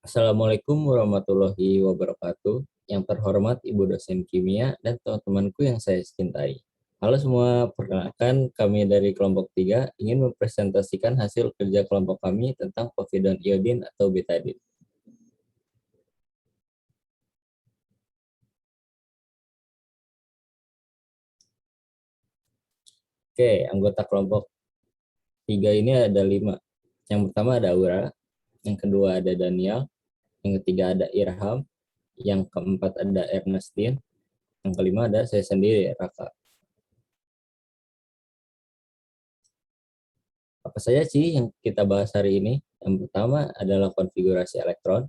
Assalamualaikum warahmatullahi wabarakatuh. Yang terhormat Ibu dosen kimia dan teman-temanku yang saya cintai. Halo semua, perkenalkan kami dari kelompok 3 ingin mempresentasikan hasil kerja kelompok kami tentang povidon iodin atau betadine. Oke, anggota kelompok 3 ini ada 5. Yang pertama ada Aura, yang kedua ada Daniel, yang ketiga ada Irham, yang keempat ada Ernestine, yang kelima ada saya sendiri, Raka. Apa saja sih yang kita bahas hari ini? Yang pertama adalah konfigurasi elektron,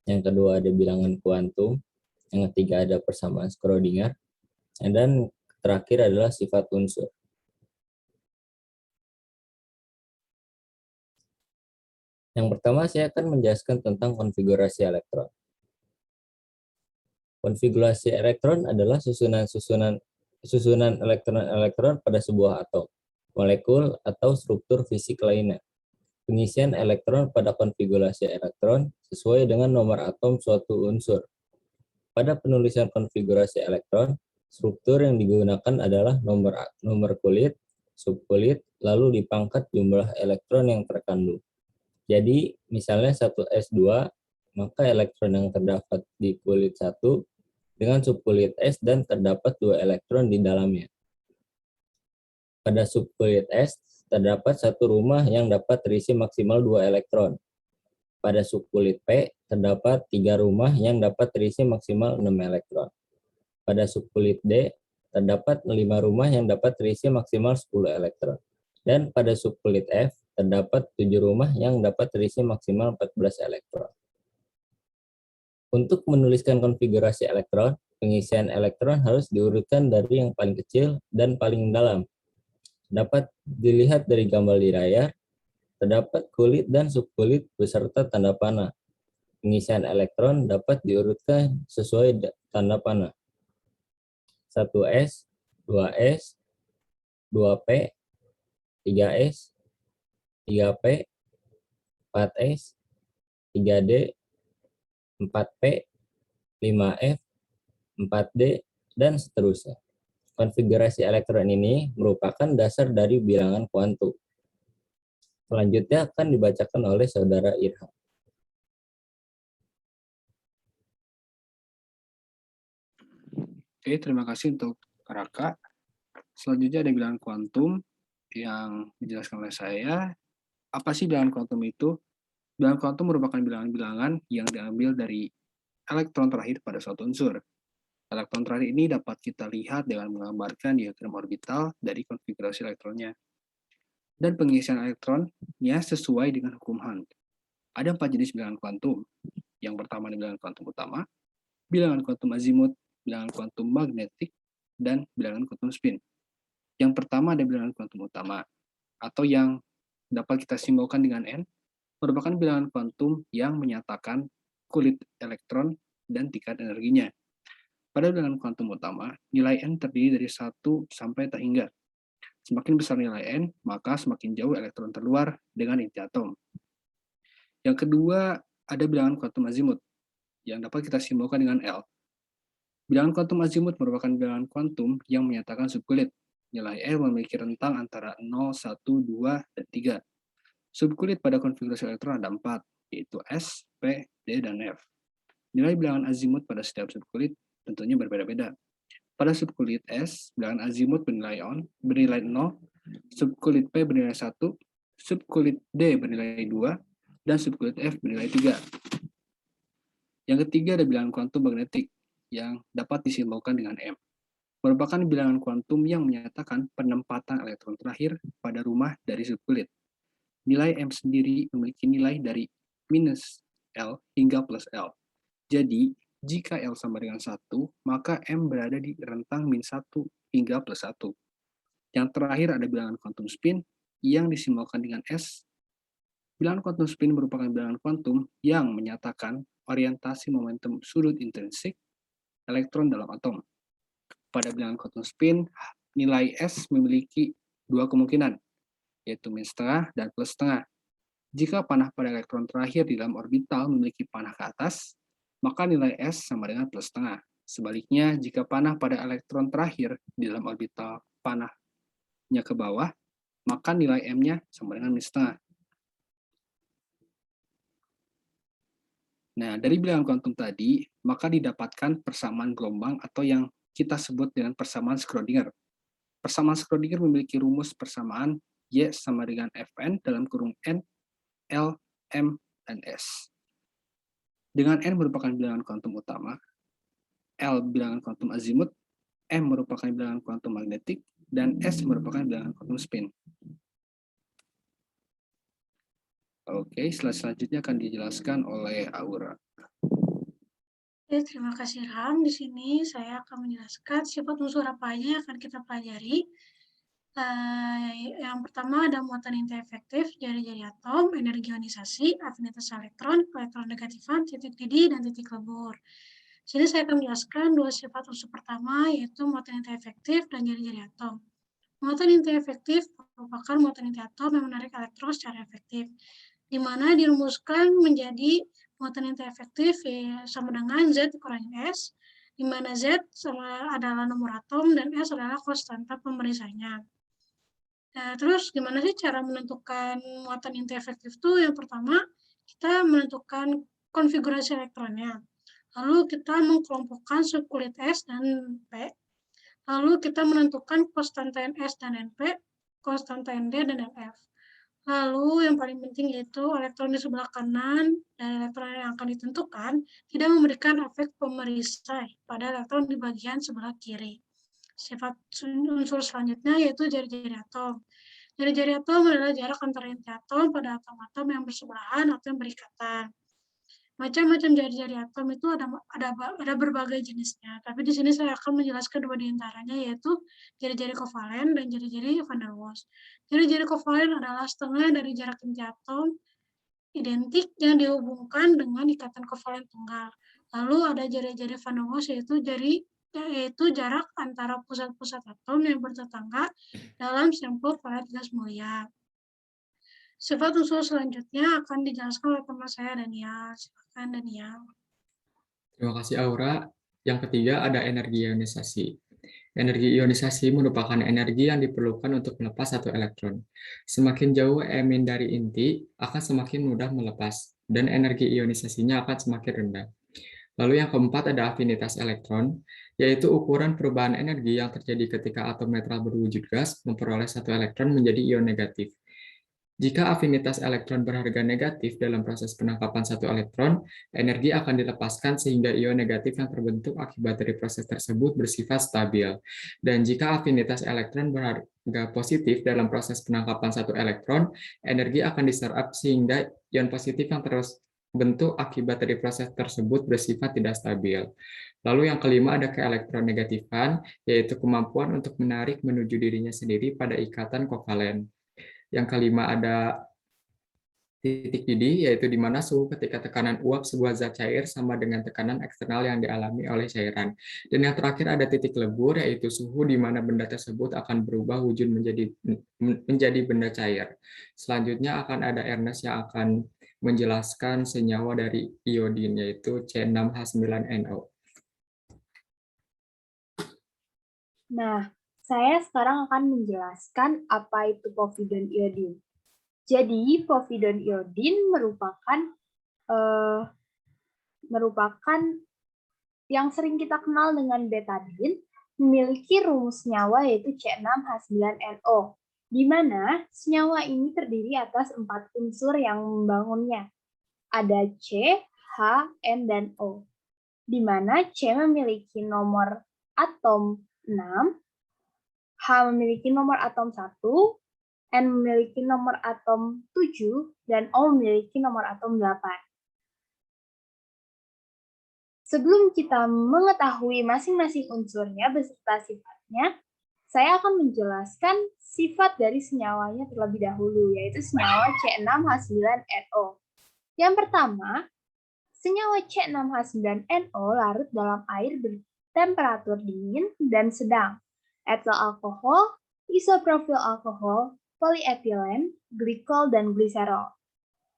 yang kedua ada bilangan kuantum, yang ketiga ada persamaan Schrödinger, dan terakhir adalah sifat unsur. Yang pertama saya akan menjelaskan tentang konfigurasi elektron. Konfigurasi elektron adalah susunan elektron-elektron pada sebuah atom, molekul, atau struktur fisik lainnya. Pengisian elektron pada konfigurasi elektron sesuai dengan nomor atom suatu unsur. Pada penulisan konfigurasi elektron, struktur yang digunakan adalah nomor kulit, subkulit, lalu dipangkat jumlah elektron yang terkandung. Jadi, misalnya 1s2, maka elektron yang terdapat di kulit 1 dengan subkulit S dan terdapat 2 elektron di dalamnya. Pada subkulit S, terdapat satu rumah yang dapat terisi maksimal 2 elektron. Pada subkulit P, terdapat 3 rumah yang dapat terisi maksimal 6 elektron. Pada subkulit D, terdapat 5 rumah yang dapat terisi maksimal 10 elektron. Dan pada subkulit F, terdapat 7 rumah yang dapat terisi maksimal 14 elektron. Untuk menuliskan konfigurasi elektron, pengisian elektron harus diurutkan dari yang paling kecil dan paling dalam. Dapat dilihat dari gambar di layar, terdapat kulit dan subkulit beserta tanda panah. Pengisian elektron dapat diurutkan sesuai tanda panah. 1s, 2s, 2p, 3s, 3p, 4s, 3d, 4p, 5f, 4d, dan seterusnya. Konfigurasi elektron ini merupakan dasar dari bilangan kuantum. Selanjutnya akan dibacakan oleh saudara Irham. Oke, terima kasih untuk Raka. Selanjutnya ada bilangan kuantum yang dijelaskan oleh saya. Apa sih bilangan kuantum itu? Bilangan kuantum merupakan bilangan-bilangan yang diambil dari elektron terakhir pada suatu unsur. Elektron terakhir ini dapat kita lihat dengan menggambarkan diagram orbital dari konfigurasi elektronnya. Dan pengisian elektronnya sesuai dengan hukum Hund. Ada 4 jenis bilangan kuantum. Yang pertama adalah bilangan kuantum utama, bilangan kuantum azimut, bilangan kuantum magnetik, dan bilangan kuantum spin. Yang pertama ada bilangan kuantum utama, atau yang dapat kita simbolkan dengan N, merupakan bilangan kuantum yang menyatakan kulit elektron dan tingkat energinya. Pada bilangan kuantum utama, nilai N terdiri dari 1 sampai tak hingga. Semakin besar nilai N, maka semakin jauh elektron terluar dengan inti atom. Yang kedua, ada bilangan kuantum azimut, yang dapat kita simbolkan dengan L. Bilangan kuantum azimut merupakan bilangan kuantum yang menyatakan subkulit. Nilai L memiliki rentang antara 0, 1, 2, dan 3. Subkulit pada konfigurasi elektron ada 4, yaitu S, P, D, dan F. Nilai bilangan azimut pada setiap subkulit tentunya berbeda-beda. Pada subkulit S, bilangan azimut bernilai 0, subkulit P bernilai 1, subkulit D bernilai 2, dan subkulit F bernilai 3. Yang ketiga ada bilangan kuantum magnetik yang dapat disimbolkan dengan M. Merupakan bilangan kuantum yang menyatakan penempatan elektron terakhir pada rumah dari subkulit. Nilai M sendiri memiliki nilai dari minus L hingga plus L. Jadi, jika L sama dengan 1, maka M berada di rentang min 1 hingga plus 1. Yang terakhir ada bilangan kuantum spin yang disimbolkan dengan S. Bilangan kuantum spin merupakan bilangan kuantum yang menyatakan orientasi momentum sudut intrinsik elektron dalam atom. Pada bilangan kuantum spin, nilai S memiliki 2 kemungkinan, yaitu min setengah dan plus setengah. Jika panah pada elektron terakhir di dalam orbital memiliki panah ke atas, maka nilai S sama dengan plus setengah. Sebaliknya, jika panah pada elektron terakhir di dalam orbital panahnya ke bawah, maka nilai M-nya sama dengan minus setengah. Nah, dari bilangan kuantum tadi, maka didapatkan persamaan gelombang atau yang kita sebut dengan persamaan Schrödinger. Persamaan Schrödinger memiliki rumus persamaan Y sama dengan Fn dalam kurung N, L, M, dan S. Dengan N merupakan bilangan kuantum utama, L bilangan kuantum azimut, M merupakan bilangan kuantum magnetik, dan S merupakan bilangan kuantum spin. Oke, slide selanjutnya akan dijelaskan oleh Aura. Oke, terima kasih Ram. Di sini saya akan menjelaskan sifat unsur apa aja yang akan kita pelajari. Yang pertama ada muatan inti efektif, jari-jari atom, energi ionisasi, afinitas elektron, elektron negatifan, titik didih, dan titik lebur. Di sini saya akan menjelaskan dua sifat unsur pertama, yaitu muatan inti efektif dan jari-jari atom. Muatan inti efektif merupakan muatan inti atom yang menarik elektron secara efektif, di mana dirumuskan menjadi muatan inti efektif sama dengan Z dikurangi S, di mana Z adalah nomor atom dan S adalah konstanta pemerisanya. Nah, terus gimana sih cara menentukan muatan inti efektif itu? Yang pertama, kita menentukan konfigurasi elektronnya. Lalu kita mengkelompokkan subkulit S dan P. Lalu kita menentukan konstanta NS dan NP, konstanta ND dan NF. Lalu yang paling penting yaitu elektron di sebelah kanan dan elektron yang akan ditentukan tidak memberikan efek pemerisai pada elektron di bagian sebelah kiri. Sifat unsur selanjutnya yaitu jari-jari atom. Jari-jari atom adalah jarak antara inti atom pada atom-atom yang bersebelahan atau yang berikatan. Macam-macam jari-jari atom itu ada berbagai jenisnya, tapi di sini saya akan menjelaskan dua di antaranya, yaitu jari-jari kovalen dan jari-jari van der Waals. Jari-jari kovalen adalah setengah dari jarak inti atom identik yang dihubungkan dengan ikatan kovalen tunggal. Lalu ada jari-jari van der Waals yaitu jarak antara pusat-pusat atom yang bertetangga dalam sampel pada gas mulia. Sifat unsur selanjutnya akan dijelaskan oleh teman saya Daniel. Silakan Daniel. Terima kasih Aura. Yang ketiga ada energi ionisasi. Energi ionisasi merupakan energi yang diperlukan untuk melepas satu elektron. Semakin jauh emin dari inti, akan semakin mudah melepas, dan energi ionisasinya akan semakin rendah. Lalu yang keempat ada afinitas elektron, yaitu ukuran perubahan energi yang terjadi ketika atom netral berwujud gas memperoleh satu elektron menjadi ion negatif. Jika afinitas elektron berharga negatif dalam proses penangkapan satu elektron, energi akan dilepaskan sehingga ion negatif yang terbentuk akibat dari proses tersebut bersifat stabil. Dan jika afinitas elektron berharga positif dalam proses penangkapan satu elektron, energi akan diserap sehingga ion positif yang terbentuk akibat dari proses tersebut bersifat tidak stabil. Lalu yang kelima ada keelektronegatifan, yaitu kemampuan untuk menarik menuju dirinya sendiri pada ikatan kovalen. Yang kelima ada titik didih, yaitu di mana suhu ketika tekanan uap sebuah zat cair sama dengan tekanan eksternal yang dialami oleh cairan. Dan yang terakhir ada titik lebur, yaitu suhu di mana benda tersebut akan berubah wujud menjadi benda cair. Selanjutnya akan ada Ernest yang akan menjelaskan senyawa dari iodin, yaitu C6H9NO. Nah, saya sekarang akan menjelaskan apa itu povidon iodin. Jadi, povidon iodin merupakan yang sering kita kenal dengan betadin, memiliki rumus senyawa yaitu C6H9NO, di mana senyawa ini terdiri atas 4 unsur yang membangunnya. Ada C, H, N, dan O, di mana C memiliki nomor atom 6, H memiliki nomor atom 1, N memiliki nomor atom 7, dan O memiliki nomor atom 8. Sebelum kita mengetahui masing-masing unsurnya beserta sifatnya, saya akan menjelaskan sifat dari senyawanya terlebih dahulu, yaitu senyawa C6H9NO. Yang pertama, senyawa C6H9NO larut dalam air bertemperatur dingin dan sedang. Etil alkohol, isoprofil alkohol, polietilen, glikol, dan gliserol.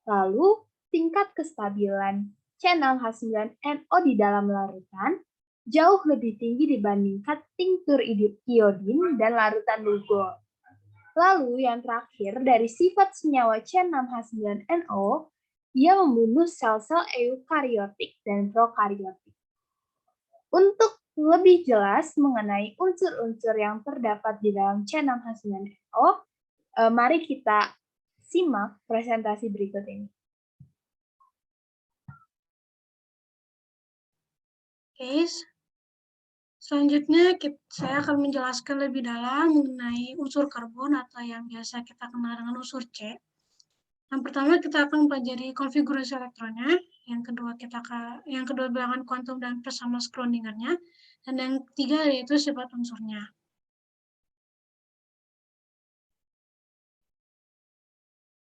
Lalu, tingkat kestabilan C6H9NO di dalam larutan jauh lebih tinggi dibandingkan tinktur iodin dan larutan LUGO. Lalu yang terakhir, dari sifat senyawa C6H9NO, ia membunuh sel-sel eukariotik dan prokariotik. Untuk lebih jelas mengenai unsur-unsur yang terdapat di dalam C6H9NO, mari kita simak presentasi berikut ini. Oke, selanjutnya saya akan menjelaskan lebih dalam mengenai unsur karbon atau yang biasa kita kenal dengan unsur C. Yang pertama kita akan mempelajari konfigurasi elektronnya, yang kedua bilangan kuantum dan persama Schrödingernya, dan yang ketiga yaitu sifat unsurnya.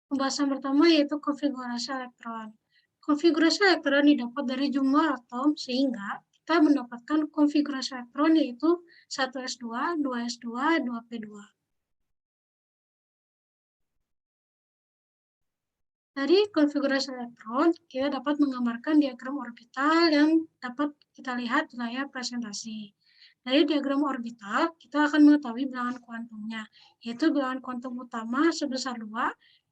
Pembahasan pertama yaitu konfigurasi elektron. Konfigurasi elektron didapat dari jumlah atom sehingga kita mendapatkan konfigurasi elektron yaitu 1s2, 2s2, 2p2. Dari konfigurasi elektron, kita dapat menggambarkan diagram orbital yang dapat kita lihat di layar presentasi. Dari diagram orbital, kita akan mengetahui bilangan kuantumnya, yaitu bilangan kuantum utama sebesar 2,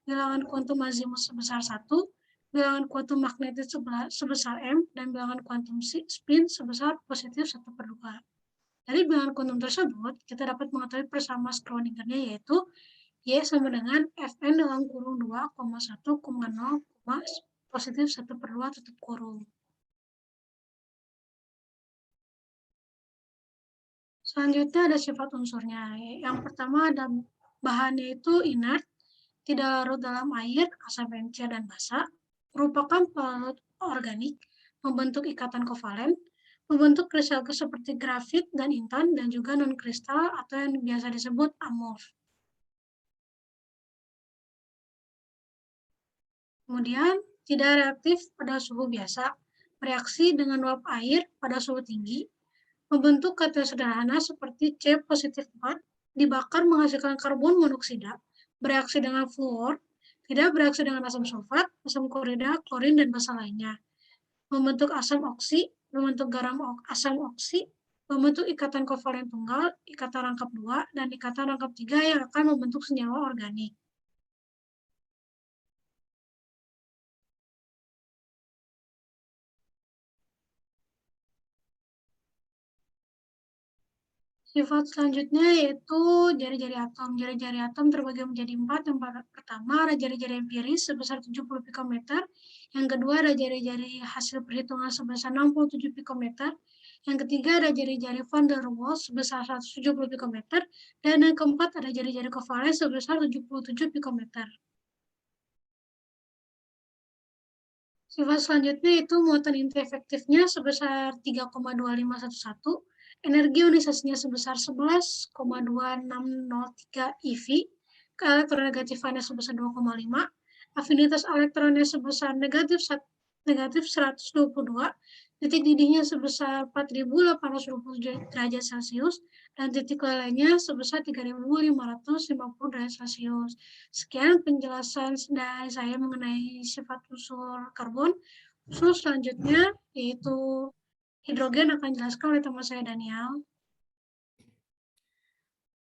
bilangan kuantum azimut sebesar 1, bilangan kuantum magnetis sebesar M, dan bilangan kuantum spin sebesar positif 1/2. Dari bilangan kuantum tersebut, kita dapat mengetahui persama Schrödingernya yaitu Y sama dengan Fn dalam kurung 2,1,0, positif 1/2 tutup kurung. Selanjutnya ada sifat unsurnya. Yang pertama ada bahannya itu inert, tidak larut dalam air, asam bencer dan basa, merupakan pelarut organik, membentuk ikatan kovalen, membentuk kristal seperti grafit dan intan, dan juga non-kristal atau yang biasa disebut amorf. Kemudian, tidak reaktif pada suhu biasa, bereaksi dengan uap air pada suhu tinggi, membentuk katal sederhana seperti C+4, dibakar menghasilkan karbon monoksida, bereaksi dengan fluor, tidak bereaksi dengan asam sulfat, asam klorida, klorin, dan basa lainnya, membentuk asam oksi, membentuk garam asam oksi, membentuk ikatan kovalen tunggal, ikatan rangkap 2, dan ikatan rangkap 3 yang akan membentuk senyawa organik. Sifat selanjutnya yaitu jari-jari atom. Jari-jari atom terbagi menjadi 4. Yang pertama ada jari-jari empiris sebesar 70 pikometer. Yang kedua ada jari-jari hasil perhitungan sebesar 67 pikometer. Yang ketiga ada jari-jari van der Waals sebesar 170 pikometer. Dan yang keempat ada jari-jari kovalen sebesar 77 pikometer. Sifat selanjutnya itu muatan inti efektifnya sebesar 3,2511. Energi ionisasinya sebesar 11,2603 eV, keelektronegatifannya sebesar 2,5, afinitas elektronnya sebesar negatif 122, titik didihnya sebesar 4.820 derajat Celcius, dan titik lelehnya sebesar 3.550 derajat Celcius. Sekian penjelasan dari saya mengenai sifat unsur karbon. Unsur selanjutnya yaitu hidrogen akan dijelaskan oleh teman saya Daniel.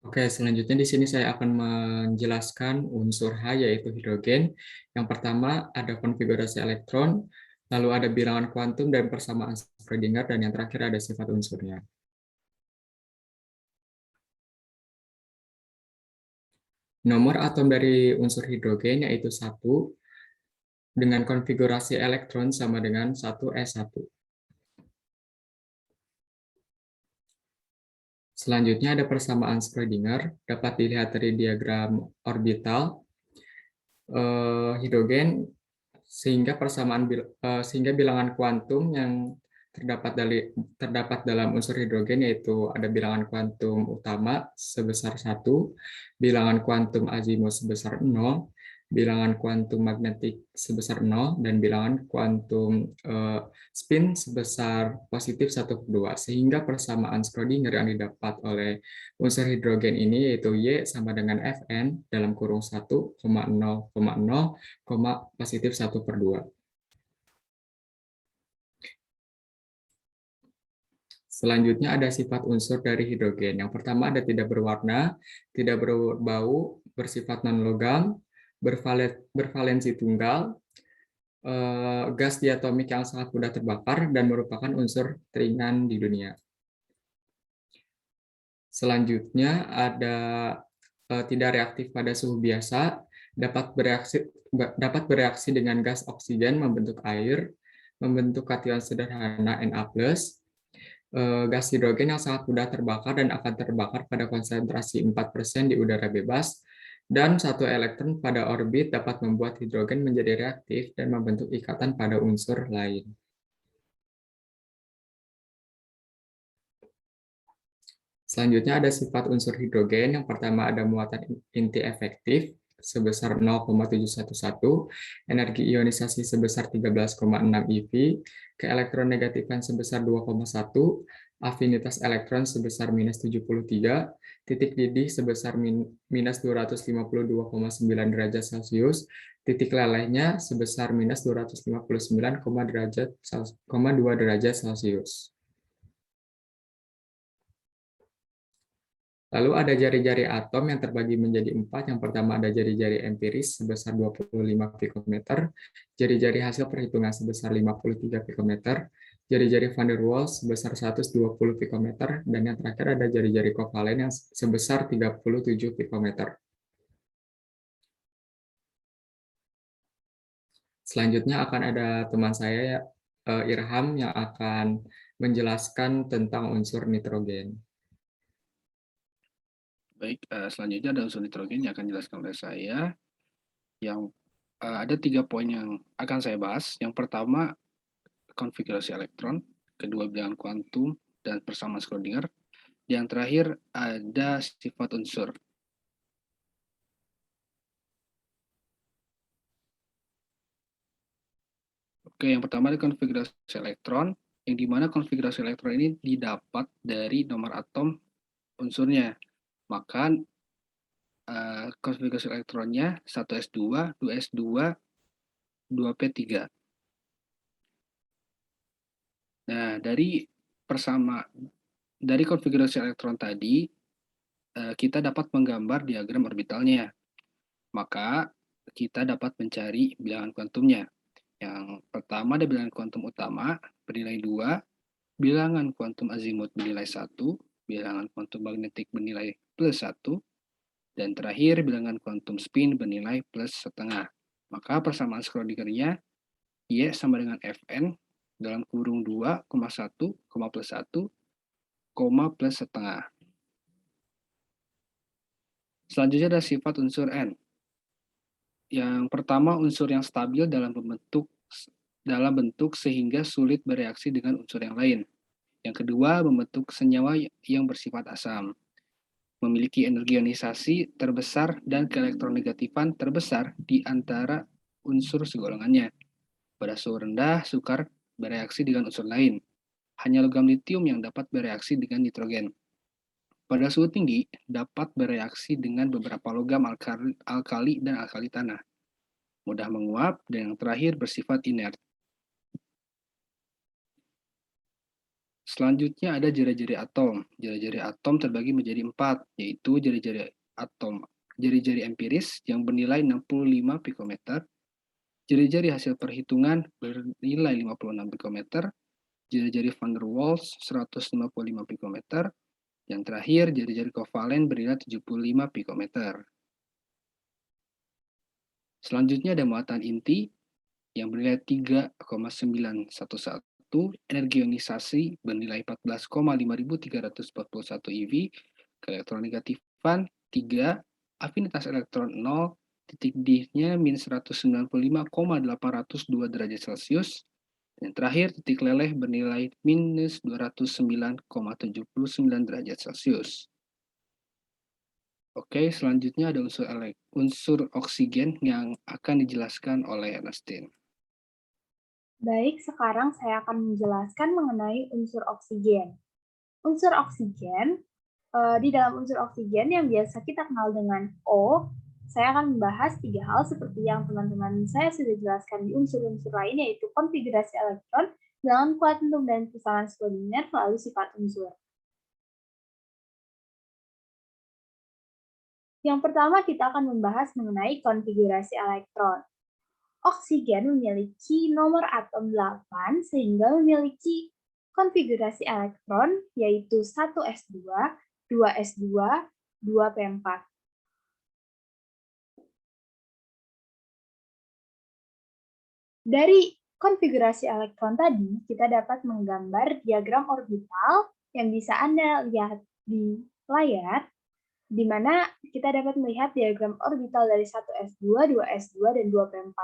Oke, selanjutnya di sini saya akan menjelaskan unsur H yaitu hidrogen. Yang pertama ada konfigurasi elektron, lalu ada bilangan kuantum dan persamaan Schrödinger, dan yang terakhir ada sifat unsurnya. Nomor atom dari unsur hidrogen yaitu 1 dengan konfigurasi elektron sama dengan 1s1. Selanjutnya ada persamaan Schrödinger, dapat dilihat dari diagram orbital hidrogen, sehingga bilangan kuantum yang terdapat dalam unsur hidrogen, yaitu ada bilangan kuantum utama sebesar 1, bilangan kuantum azimut sebesar 0, bilangan kuantum magnetik sebesar 0, dan bilangan kuantum spin sebesar positif 1/2. Sehingga persamaan Schrödinger yang didapat oleh unsur hidrogen ini yaitu Y sama dengan Fn dalam kurung 1,0,0, positif 1/2. Selanjutnya ada sifat unsur dari hidrogen. Yang pertama ada tidak berwarna, tidak berbau, bersifat non-logam, bervalensi tunggal, gas diatomik yang sangat mudah terbakar, dan merupakan unsur teringan di dunia. Selanjutnya ada tidak reaktif pada suhu biasa, dapat bereaksi dengan gas oksigen membentuk air, membentuk kation sederhana Na+, gas hidrogen yang sangat mudah terbakar dan akan terbakar pada konsentrasi 4% di udara bebas, dan satu elektron pada orbit dapat membuat hidrogen menjadi reaktif dan membentuk ikatan pada unsur lain. Selanjutnya ada sifat unsur hidrogen. Yang pertama ada muatan inti efektif sebesar 0,711, energi ionisasi sebesar 13,6 eV, keelektronegatifan sebesar 2,1, afinitas elektron sebesar -73, titik didih sebesar -252,9 derajat Celcius, titik lelehnya sebesar -259,2 derajat Celcius. Lalu ada jari-jari atom yang terbagi menjadi 4. Yang pertama ada jari-jari empiris sebesar 25 pikometer, jari-jari hasil perhitungan sebesar 53 pikometer, jari-jari van der Waals sebesar 120 pikometer, dan yang terakhir ada jari-jari kovalen yang sebesar 37 pikometer. Selanjutnya akan ada teman saya, Irham, yang akan menjelaskan tentang unsur nitrogen. Baik, selanjutnya ada unsur nitrogen yang akan dijelaskan oleh saya. Yang ada 3 poin yang akan saya bahas. Yang pertama, konfigurasi elektron. Kedua, bilangan kuantum dan persamaan Schrödinger. Yang terakhir, ada sifat unsur. Oke, yang pertama ada konfigurasi elektron, yang dimana konfigurasi elektron ini didapat dari nomor atom unsurnya. Maka konfigurasi elektronnya 1s2, 2s2, 2p3. Nah, dari konfigurasi elektron tadi, kita dapat menggambar diagram orbitalnya. Maka kita dapat mencari bilangan kuantumnya. Yang pertama ada bilangan kuantum utama bernilai 2, bilangan kuantum azimut bernilai 1, bilangan kuantum magnetik bernilai +1, dan terakhir bilangan kuantum spin bernilai +1/2. Maka persamaan Schrödinger-nya Y sama dengan Fn dalam kurung 2,1, +1, +1/2. Selanjutnya ada sifat unsur N. Yang pertama, unsur yang stabil dalam bentuk sehingga sulit bereaksi dengan unsur yang lain. Yang kedua, membentuk senyawa yang bersifat asam. Memiliki energi ionisasi terbesar dan keelektronegatifan terbesar di antara unsur segolongannya. Pada suhu rendah, sukar bereaksi dengan unsur lain. Hanya logam litium yang dapat bereaksi dengan nitrogen. Pada suhu tinggi, dapat bereaksi dengan beberapa logam alkali dan alkali tanah. Mudah menguap, dan yang terakhir bersifat inert. Selanjutnya ada jari-jari atom. Jari-jari atom terbagi menjadi 4, yaitu jari-jari atom, jari-jari empiris yang bernilai 65 pikometer, jari-jari hasil perhitungan bernilai 56 pikometer, jari-jari van der Waals 155 pikometer, yang terakhir jari-jari kovalen bernilai 75 pikometer. Selanjutnya ada muatan inti yang bernilai 3,911, energi ionisasi bernilai 14,5341 eV, keelektronegatifan 3, afinitas elektron 0, titik didihnya -195,802 derajat Celcius, Dan yang terakhir, titik leleh bernilai minus 209,79 derajat Celcius. Oke, selanjutnya ada unsur oksigen yang akan dijelaskan oleh Ernestine. Baik, sekarang saya akan menjelaskan mengenai unsur oksigen. Unsur oksigen, di dalam unsur oksigen yang biasa kita kenal dengan O, saya akan membahas 3 hal seperti yang teman-teman saya sudah jelaskan di unsur-unsur lain, yaitu konfigurasi elektron, bilangan kuantum, dan pusaran Schrödinger melalui sifat unsur. Yang pertama, kita akan membahas mengenai konfigurasi elektron. Oksigen memiliki nomor atom 8 sehingga memiliki konfigurasi elektron yaitu 1s2, 2s2, 2p4. Dari konfigurasi elektron tadi, kita dapat menggambar diagram orbital yang bisa Anda lihat di layar, di mana kita dapat melihat diagram orbital dari 1s2, 2s2, dan 2p4.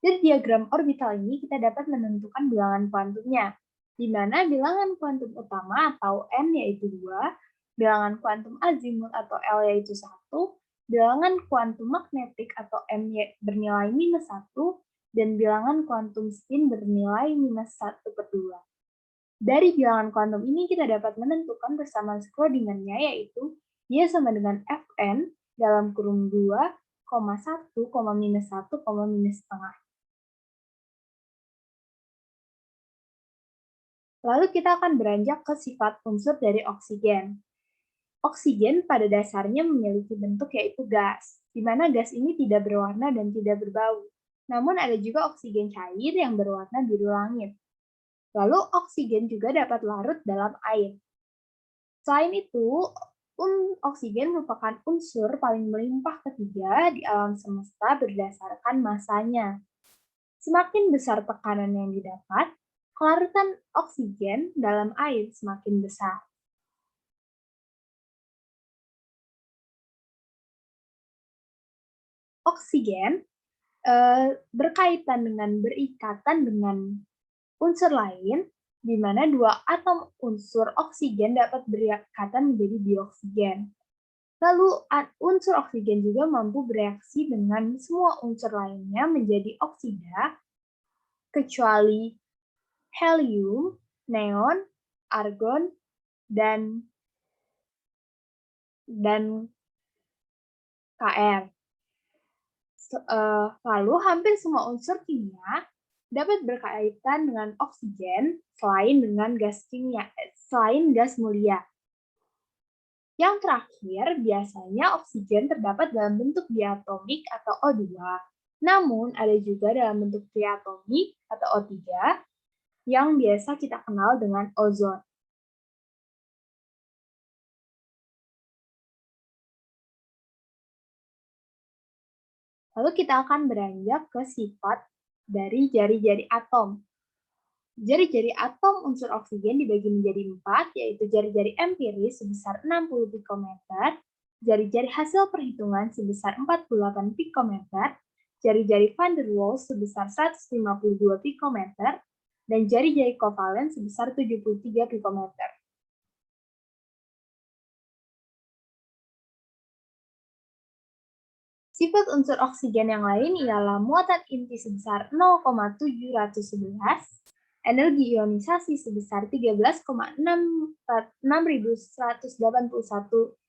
Dari diagram orbital ini kita dapat menentukan bilangan kuantumnya, di mana bilangan kuantum utama atau N yaitu 2, bilangan kuantum azimut atau L yaitu 1, bilangan kuantum magnetik atau M bernilai minus 1, dan bilangan kuantum spin bernilai minus 1/2. Dari bilangan kuantum ini kita dapat menentukan persamaan Schrödingernya yaitu Y sama dengan Fn dalam kurung 2, 1, minus 1, minus setengah. Lalu kita akan beranjak ke sifat unsur dari oksigen. Oksigen pada dasarnya memiliki bentuk yaitu gas, di mana gas ini tidak berwarna dan tidak berbau. Namun ada juga oksigen cair yang berwarna biru langit. Lalu oksigen juga dapat larut dalam air. Selain itu, oksigen merupakan unsur paling melimpah ketiga di alam semesta berdasarkan masanya. Semakin besar tekanan yang didapat, kelarutan oksigen dalam air semakin besar. Oksigen berkaitan dengan berikatan dengan unsur lain, di mana 2 atom unsur oksigen dapat berikatan menjadi dioksigen. Lalu unsur oksigen juga mampu bereaksi dengan semua unsur lainnya menjadi oksida, kecuali helium, neon, argon, dan Kr. Lalu hampir semua unsur kimia dapat berkaitan dengan oksigen selain gas mulia. Yang terakhir, biasanya oksigen terdapat dalam bentuk diatomik atau O2, namun ada juga dalam bentuk triatomik atau O3 yang biasa kita kenal dengan ozon. Lalu kita akan beranjak ke sifat dari jari-jari atom. Jari-jari atom unsur oksigen dibagi menjadi 4, yaitu jari-jari empiris sebesar 60 pikometer, jari-jari hasil perhitungan sebesar 48 pikometer, jari-jari van der Waals sebesar 152 pikometer, dan jari-jari kovalen sebesar 73 pikometer. Sifat unsur oksigen yang lain ialah muatan inti sebesar 0,711, energi ionisasi sebesar 13,6181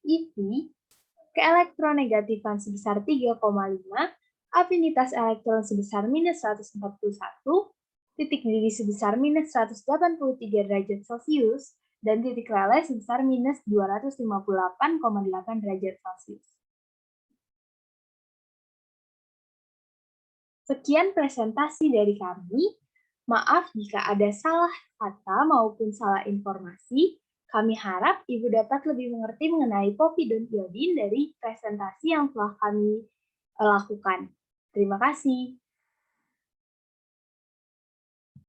eV, keelektronegatifan sebesar 3,5, afinitas elektron sebesar minus 141, titik didih sebesar minus 183 derajat Celcius, dan titik leleh sebesar minus 258,8 derajat Celcius. Sekian presentasi dari kami. Maaf jika ada salah kata maupun salah informasi. Kami harap Ibu dapat lebih mengerti mengenai povidon iodin dari presentasi yang telah kami lakukan. Terima kasih.